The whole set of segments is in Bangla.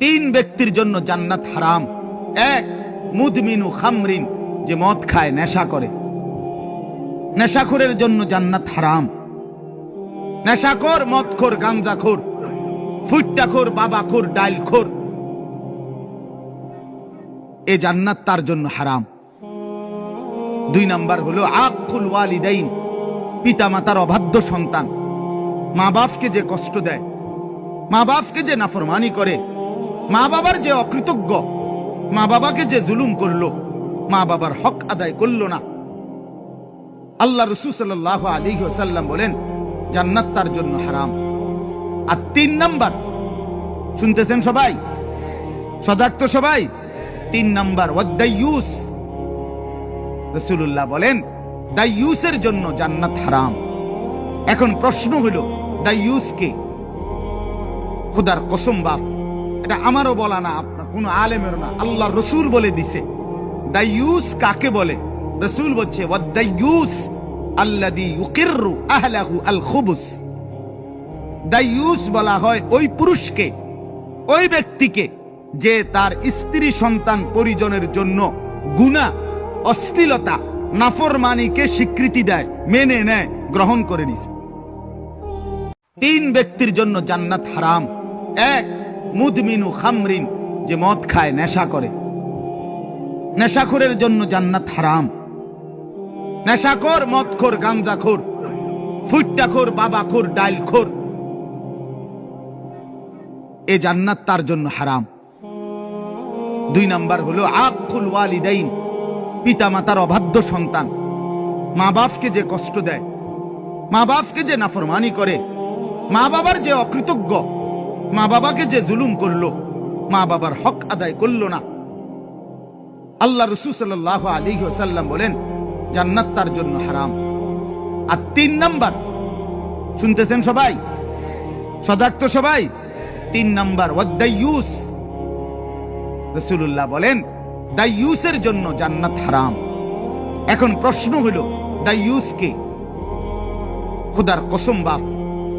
তিন ব্যক্তির জন্য জান্নাত হারাম। এক, মুদমিনু খামরিন, যে মদ খায়, নেশা করে। নেশাখোরের জন্য জান্নাত হারাম। নেশাখোর, মদখোর, গাঞ্জাখোর, ফুট্টাখোর, বাবাখোর, ডাইলখোর, এ জান্নাত তার জন্য হারাম। দুই নাম্বার হলো আকুল ওয়ালিদাইন, পিতা মাতার অবাধ্য সন্তান। মা বাপকে যে কষ্ট দেয়, মা বাপকে যে নাফরমানি করে, মা বাবার যে অকৃতজ্ঞ, মা বাবাকে যে জুলুম করলো, মা বাবার হক আদায় করলো না। আল্লাহ রাসূল সাল্লাল্লাহু আলাইহি ওয়াসাল্লাম বলেন জান্নাত তার জন্য হারাম। আর তিন নাম্বার, শুনতেছেন সবাই? সজাগ তো সবাই? তিন নাম্বার ওয়াদাইয়ুস, রাসূলুল্লাহ বলেন দাইয়ুসের জন্য জান্নাত হারাম। এখন প্রশ্ন হলো দাইয়ুস কে? খোদার কসম বাপ, এটা আমারও বলা না, আপনার কোন আলেমের না, আল্লাহ রসুল বলে দিছে। দাইয়ুস কাকে বলে? রসুল বলছে ওয়াদাইয়ুস আল্লাযী ইউকিররু আহলাহু আল খুবুস। দাইয়ুস বলা হয় ওই পুরুষকে, ওই ব্যক্তিকে যে তার স্ত্রী সন্তান পরিজনের জন্য গুনাহ, অশ্লীলতা, নাফরমানিকে স্বীকৃতি দেয়, মেনে নেয়, গ্রহণ করে নিছে। তিন ব্যক্তির জন্য জান্নাত হারাম। এক, মুদমিনু খামরিন, যে মদ খায়, নেশা করে। নেশাখোরের জন্য জান্নাত হারাম। নেশাখোর, মদখোর, গাঞ্জাখোর, ফুট্টাখোর, বাবাখোর, ডাইলখোর, এ জান্নাত তার জন্য হারাম। দুই নাম্বার হলো আকুল ওয়ালিদাইন, পিতা মাতার অবাধ্য সন্তান। মা বাপকে যে কষ্ট দেয়, মা বাপকে যে নাফরমানি করে, মা বাবার যে অকৃতজ্ঞ, মা বাবাকে যে জুলুম করলো, মা বাবার হক আদায় করলো না। আল্লাহ রাসূল সাল্লাল্লাহু আলাইহি ওয়াসাল্লাম বলেন জান্নাত তার জন্য হারাম। আর তিন নাম্বার, শুনতেছেন সবাই? সজাগ তো সবাই? তিন নাম্বার ওয়াদাইয়ুস, রাসূলুল্লাহ বলেন দাইয়ুসের জন্য জান্নাত হারাম। এখন প্রশ্ন হলো দাইয়ুস কে? খোদার কসম বাপ,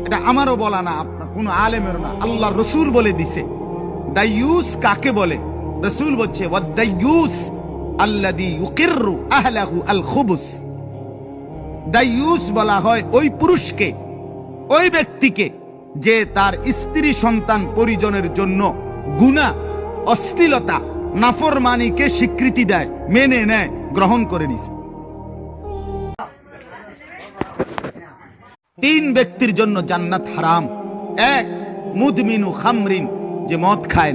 এটা আমারও বলা না, আপনার কোন আলেমের না, আল্লাহ রসুল বলে দিছে। দাইয়ুস কাকে বলে? রসুল বলছে ওয়াদাইয়ুস আল্লাযী ইউকিররু আহলাহু আল খুবুস। দাইয়ুস বলা হয় ওই পুরুষকে, ওই ব্যক্তিকে যে তার স্ত্রী সন্তান পরিজনের জন্য গুনাহ, অশ্লীলতা, নাফরমানিকে স্বীকৃতি দেয়, মেনে নেয়, গ্রহণ করে নিছে। তিন ব্যক্তির জন্য জান্নাত হারাম। এক, মুদমিনু খামরিন, যে মদ খায়।